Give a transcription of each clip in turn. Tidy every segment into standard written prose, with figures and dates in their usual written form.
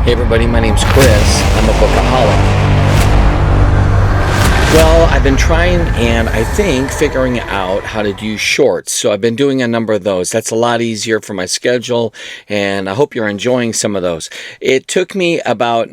Hey everybody, my name's Chris. I'm a bookaholic. Well, I've been trying and I think figuring out how to do shorts. So I've been doing a number of those. That's a lot easier for my schedule, and I hope you're enjoying some of those. It took me about,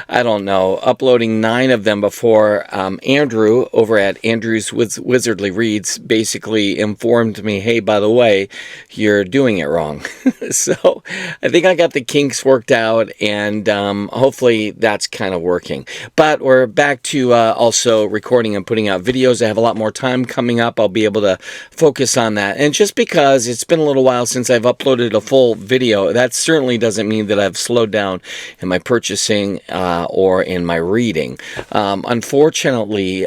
I don't know, uploading 9 of them before Andrew over at Andrew's Wizardly Reads basically informed me, hey, by the way, you're doing it wrong. So I think I got the kinks worked out, and hopefully that's kind of working. But we're back to also recording and putting out videos. I have a lot more time coming up. I'll be able to focus on that. And just because it's been a little while since I've uploaded a full video, that certainly doesn't mean that I've slowed down in my purchasing or in my reading. Unfortunately,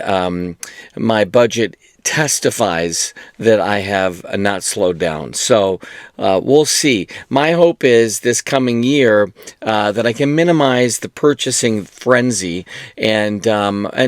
my budget testifies that I have not slowed down. So we'll see. My hope is this coming year that I can minimize the purchasing frenzy and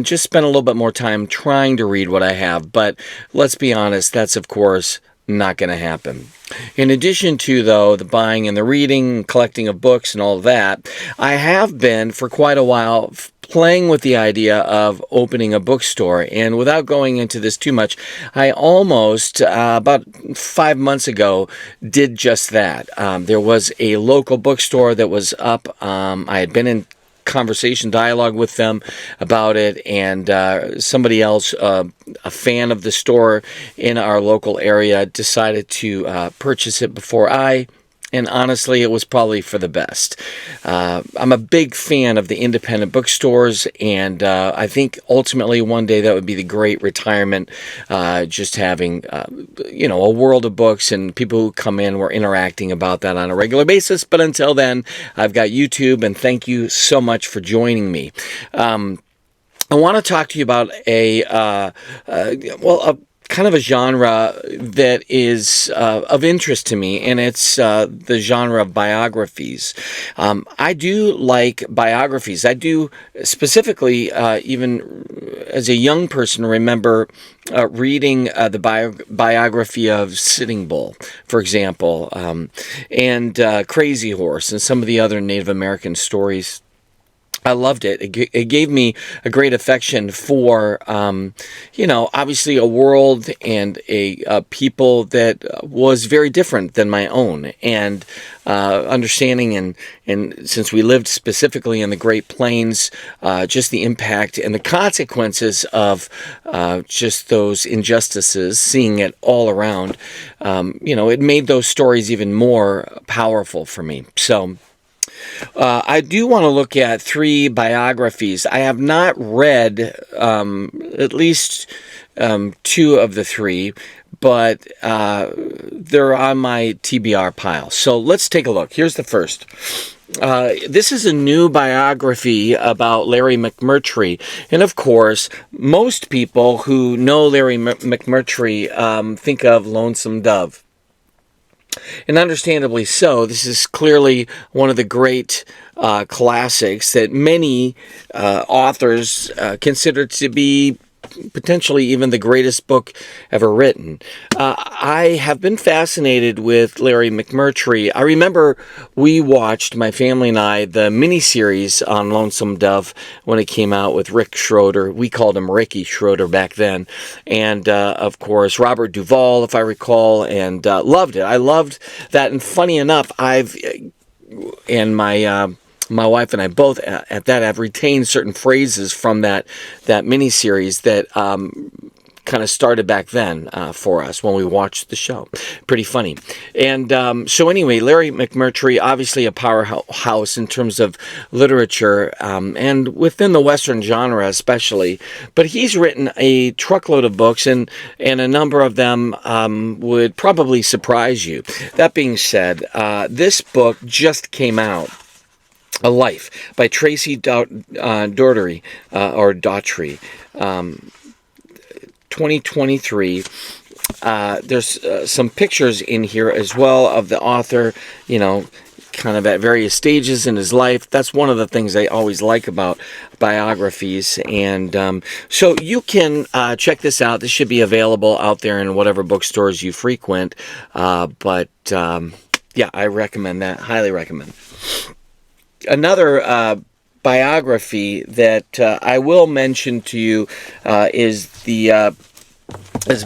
just spend a little bit more time trying to read what I have. But let's be honest, that's of course not going to happen. In addition to, though, the buying and the reading, collecting of books and all of that, I have been for quite a while playing with the idea of opening a bookstore. And without going into this too much, I almost, about 5 months ago, did just that. There was a local bookstore that was up. I had been in dialogue with them about it, and somebody else, a fan of the store in our local area, decided to purchase it before I. And honestly, it was probably for the best. I'm a big fan of the independent bookstores, and I think ultimately one day that would be the great retirement, just having, a world of books, and people who come in, we're interacting about that on a regular basis. But until then, I've got YouTube, and thank you so much for joining me. I want to talk to you about a kind of a genre that is of interest to me, and it's the genre of biographies. I do like biographies. I do specifically, even as a young person, remember reading the biography of Sitting Bull, for example, and Crazy Horse, and some of the other Native American stories. I loved it. It gave me a great affection for, obviously a world and a people that was very different than my own. And understanding, and since we lived specifically in the Great Plains, just the impact and the consequences of just those injustices, seeing it all around, it made those stories even more powerful for me. So I do want to look at 3 biographies. I have not read at least 2 of the 3, but they're on my TBR pile. So let's take a look. Here's the first. This is a new biography about Larry McMurtry. And of course, most people who know Larry McMurtry think of Lonesome Dove. And understandably so. This is clearly one of the great classics that many authors consider to be potentially even the greatest book ever written. I have been fascinated with Larry McMurtry. I remember we watched, my family and I, the miniseries on Lonesome Dove when it came out with Rick Schroeder. We called him Ricky Schroeder back then. And, of course, Robert Duvall, if I recall, and loved it. I loved that. And funny enough, my wife and I both at that have retained certain phrases from that miniseries that kind of started back then for us when we watched the show. Pretty funny. And so anyway, Larry McMurtry, obviously a powerhouse in terms of literature and within the Western genre especially. But he's written a truckload of books, and a number of them would probably surprise you. That being said, this book just came out. A Life by Tracy Daughtry, 2023. There's some pictures in here as well of the author, kind of at various stages in his life. That's one of the things I always like about biographies. And so you can check this out. This should be available out there in whatever bookstores you frequent. But I recommend that. Highly recommend. Another biography that I will mention to you is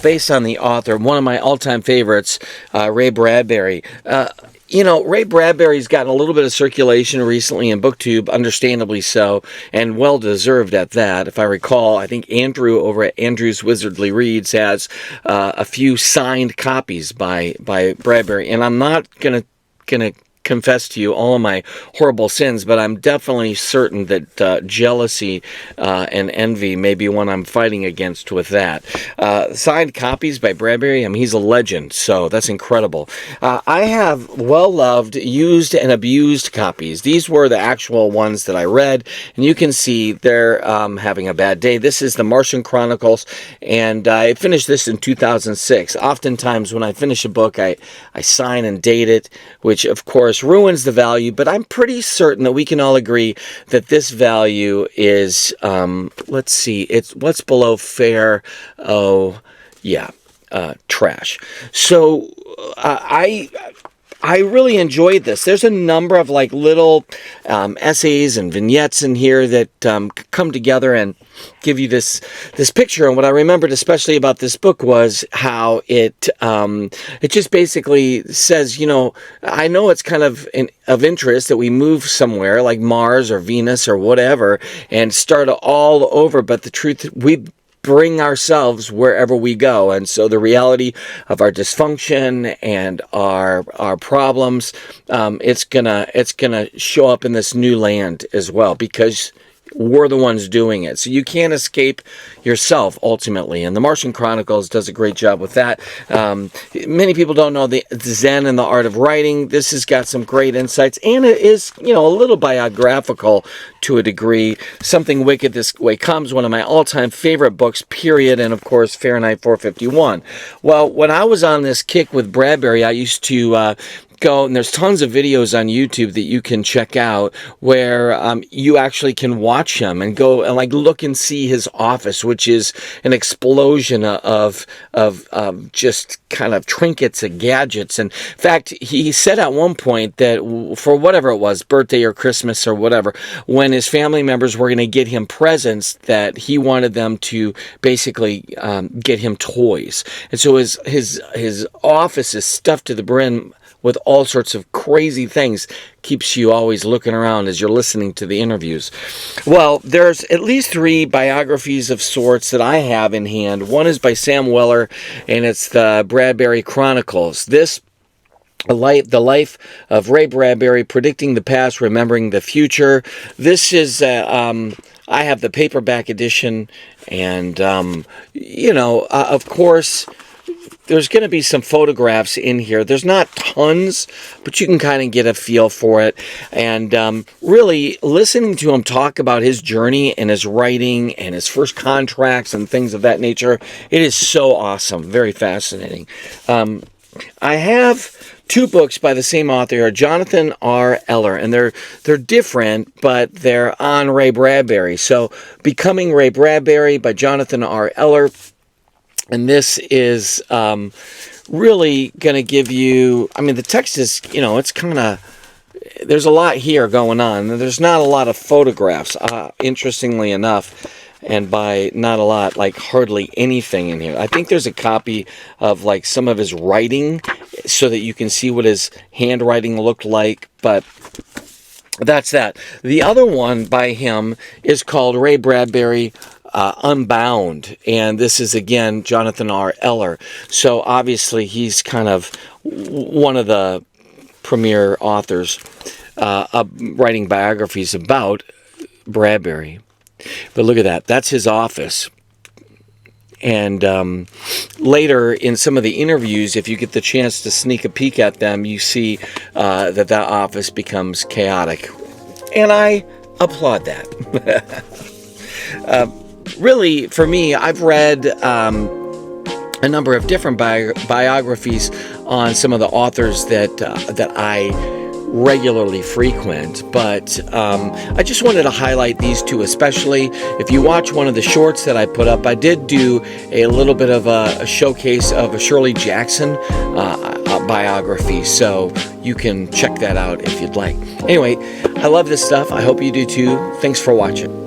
based on the author, one of my all-time favorites, Ray Bradbury. Ray Bradbury's gotten a little bit of circulation recently in BookTube, understandably so, and well-deserved at that. If I recall, I think Andrew over at Andrew's Wizardly Reads has a few signed copies by Bradbury, and I'm not gonna confess to you all of my horrible sins, but I'm definitely certain that jealousy and envy may be one I'm fighting against with that. Signed copies by Bradbury, I mean, he's a legend, so that's incredible. I have well-loved, used, and abused copies. These were the actual ones that I read, and you can see they're having a bad day. This is the Martian Chronicles, and I finished this in 2006. Oftentimes, when I finish a book, I sign and date it, which, of course, ruins the value, but I'm pretty certain that we can all agree that this value is, let's see, it's what's below fair. Oh, yeah, trash. So I really enjoyed this. There's a number of like little essays and vignettes in here that come together and give you this picture. And what I remembered especially about this book was how it just basically says, I know it's kind of of interest that we move somewhere like Mars or Venus or whatever and start all over, but the truth, we bring ourselves wherever we go. And so the reality of our dysfunction and our problems, it's gonna show up in this new land as well, because we're the ones doing it. So you can't escape yourself ultimately. And the Martian Chronicles does a great job with that. Many people don't know the Zen and the art of writing. This has got some great insights, and it is, a little biographical to a degree. Something Wicked This Way Comes, one of my all-time favorite books, period, and of course Fahrenheit 451. Well, when I was on this kick with Bradbury, I used to go, and there's tons of videos on YouTube that you can check out where you actually can watch him and go and like look and see his office, which is an explosion of just kind of trinkets and gadgets. And in fact, he said at one point that for whatever it was, birthday or Christmas or whatever, when his family members were going to get him presents, that he wanted them to basically get him toys. And so his office is stuffed to the brim with all sorts of crazy things. Keeps you always looking around as you're listening to the interviews. Well, there's at least 3 biographies of sorts that I have in hand. One is by Sam Weller, and it's the Bradbury Chronicles. The life of Ray Bradbury, predicting the past, remembering the future. This is, I have the paperback edition, and, of course, there's going to be some photographs in here. There's not tons, but you can kind of get a feel for it. And really, listening to him talk about his journey and his writing and his first contracts and things of that nature, it is so awesome. Very fascinating. I have 2 books by the same author, Jonathan R. Eller, and they're different, but they're on Ray Bradbury. So, Becoming Ray Bradbury by Jonathan R. Eller. And this is really going to give you, the text is, it's kind of, there's a lot here going on. There's not a lot of photographs, interestingly enough, and by not a lot, like hardly anything in here. I think there's a copy of like some of his writing so that you can see what his handwriting looked like, but that's that. The other one by him is called Ray Bradbury Unbound, and this is again Jonathan R. Eller. So obviously he's kind of one of the premier authors writing biographies about Bradbury. But look at that, that's his office. And later in some of the interviews, if you get the chance to sneak a peek at them, you see that office becomes chaotic, and I applaud that. Really, for me, I've read a number of different biographies on some of the authors that I regularly frequent, but I just wanted to highlight these two especially. If you watch one of the shorts that I put up, I did do a little bit of a showcase of a Shirley Jackson biography, so you can check that out if you'd like. Anyway, I love this stuff. I hope you do too. Thanks for watching.